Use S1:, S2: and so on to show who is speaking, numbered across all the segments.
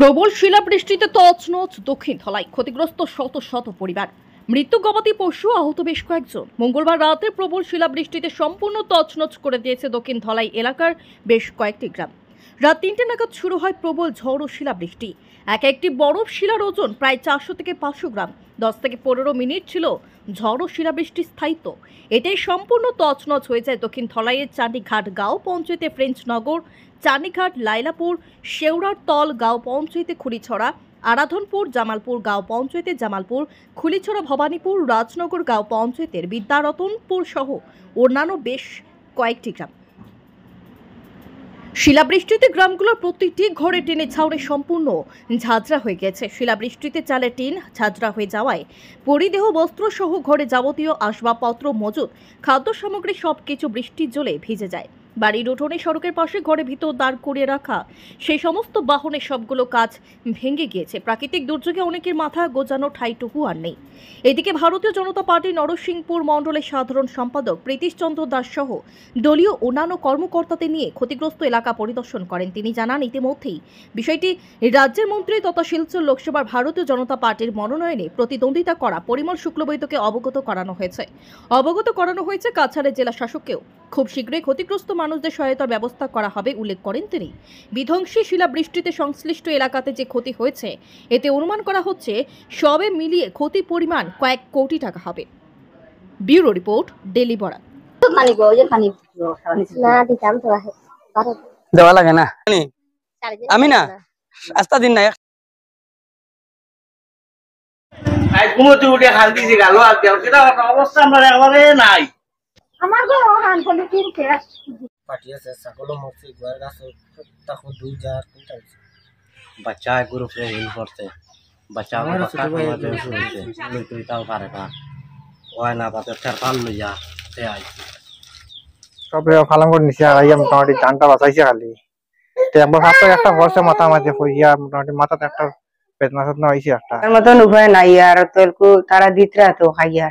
S1: প্রবল শিলাবৃষ্টিতে তছনছ দক্ষিণ ধলাই, ক্ষতিগ্রস্ত শত শত পরিবার। মৃত্যু গবাদি পশু, আহত বেশ কয়েকজন। মঙ্গলবার রাতে প্রবল শিলাবৃষ্টিতে সম্পূর্ণ তছনছ করে দিয়েছে দক্ষিণ ধলাই এলাকার বেশ কয়েকটি গ্রাম। রাত ৩টে নাগাদ শুরু হয় প্রবল ঝড় ও শিলাবৃষ্টি। একটি বরফ শিলার ওজন প্রায় 400 থেকে 500 গ্রাম। 10 থেকে 15 মিনিট ছিল ঝড় ও শিলাবৃষ্টির স্থায়িত্ব। এতে সম্পূর্ণ তছনছ হয়ে যায় দক্ষিণ ধলাইয়ের চাঁদিঘাট গাঁও পঞ্চায়েতে ফ্রেঞ্চনগর, চাঁদিঘাট, লাইলাপুর, শেওড়ার তল গাঁও পঞ্চায়েতে খুলিছড়া, আরাধনপুর, জামালপুর গাঁও পঞ্চায়েতে জামালপুর, খুলিছড়া, ভবানীপুর, রাজনগর গাঁও পঞ্চায়েতের বিদ্যারতনপুর সহ অন্যান্য বেশ কয়েকটি গ্রাম। শিলাবৃষ্টিতে গ্রামগুলোর প্রতিটি ঘরে টিনে ছাউনি সম্পূর্ণ ঝাঁঝরা হয়ে গেছে। শিলাবৃষ্টিতে চালের টিন ঝাঁঝরা হয়ে যাওয়ায় পরিদেহ বস্ত্র সহ ঘরে যাবতীয় আসবাবপত্র মজুদ, খাদ্য সামগ্রী সবকিছু বৃষ্টির জলে ভিজে যায়। বাড়ির উঠোনে, সড়কের পাশে, ঘরে ভিতর দাঁড় করিয়ে রাখা সেই সমস্ত বাহনের সবগুলো কাজ ভেঙে গিয়েছে। প্রাকৃতিক দুর্যোগে অনেকের মাথা গোজানো ঠাইটুকু আর নেই। এদিকে ভারতীয় জনতা পার্টি নরসিংপুর মণ্ডলের সাধারণ সম্পাদক প্রীতিশ চন্দ্র দাস সহ দলীয় অন্যান্য কর্মকর্তাদের নিয়ে ক্ষতিগ্রস্ত এলাকা পরিদর্শন করেন। তিনি জানান, ইতিমধ্যেই বিষয়টি রাজ্যের মন্ত্রী তথা শিলচর লোকসভার ভারতীয় জনতা পার্টির মনোনয়নে প্রতিদ্বন্দ্বিতা করা পরিমল শুক্লবৈদ্যকে অবগত করানো হয়েছে কাছাড়ের জেলা শাসককেও। খুব শীঘ্রই ক্ষতিগ্রস্ত মানুষদের সহায়তার ব্যবস্থা করা হবে উল্লেখ করেন তিনি। বিধ্বংসী শিলাবৃষ্টিতে সংশ্লিষ্ট এলাকাতে যে ক্ষতি হয়েছে, এতে অনুমান করা হচ্ছে সবে মিলিয়ে ক্ষতি পরিমাণ কয়েক কোটি টাকা হবে। Bureau report, daily Barak.
S2: দেওয়া লাগে না, আমি না আস্তা দিন না
S3: অবস্থা আমরা একেবারে নাই।
S4: আমার ঘর হান কোন কিনতে
S3: পাঠিয়েছে সকল মরছি ঘর গাছে তখন 2000 কুইন্টাল বাচ্চা গ্রুপ রে হিল করতে বাচ্চা তুই তাও পারে না ওই না বাতে চারপাল লইয়া তে আইছি
S5: সবে ফালাম করে নিছে আর আইয়া মোটামুটি জানটা বাঁচাইছে খালি তে একবার হাতে একটা বর্ষা মাথা মাঝে হইয়া মোটামুটি মাথাতে একটা বেদনা সদনা হইছে একটা
S6: তার মতন উপায় নাই আর তোরকু তারা দিতরা তো খাইয়া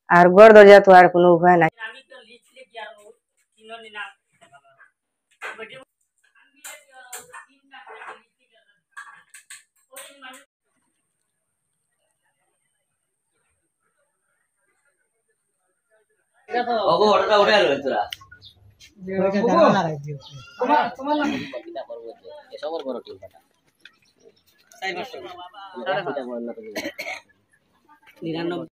S6: আর গড় দরজা তো আর কোনো উপায় নাই।
S3: নিরানব্বই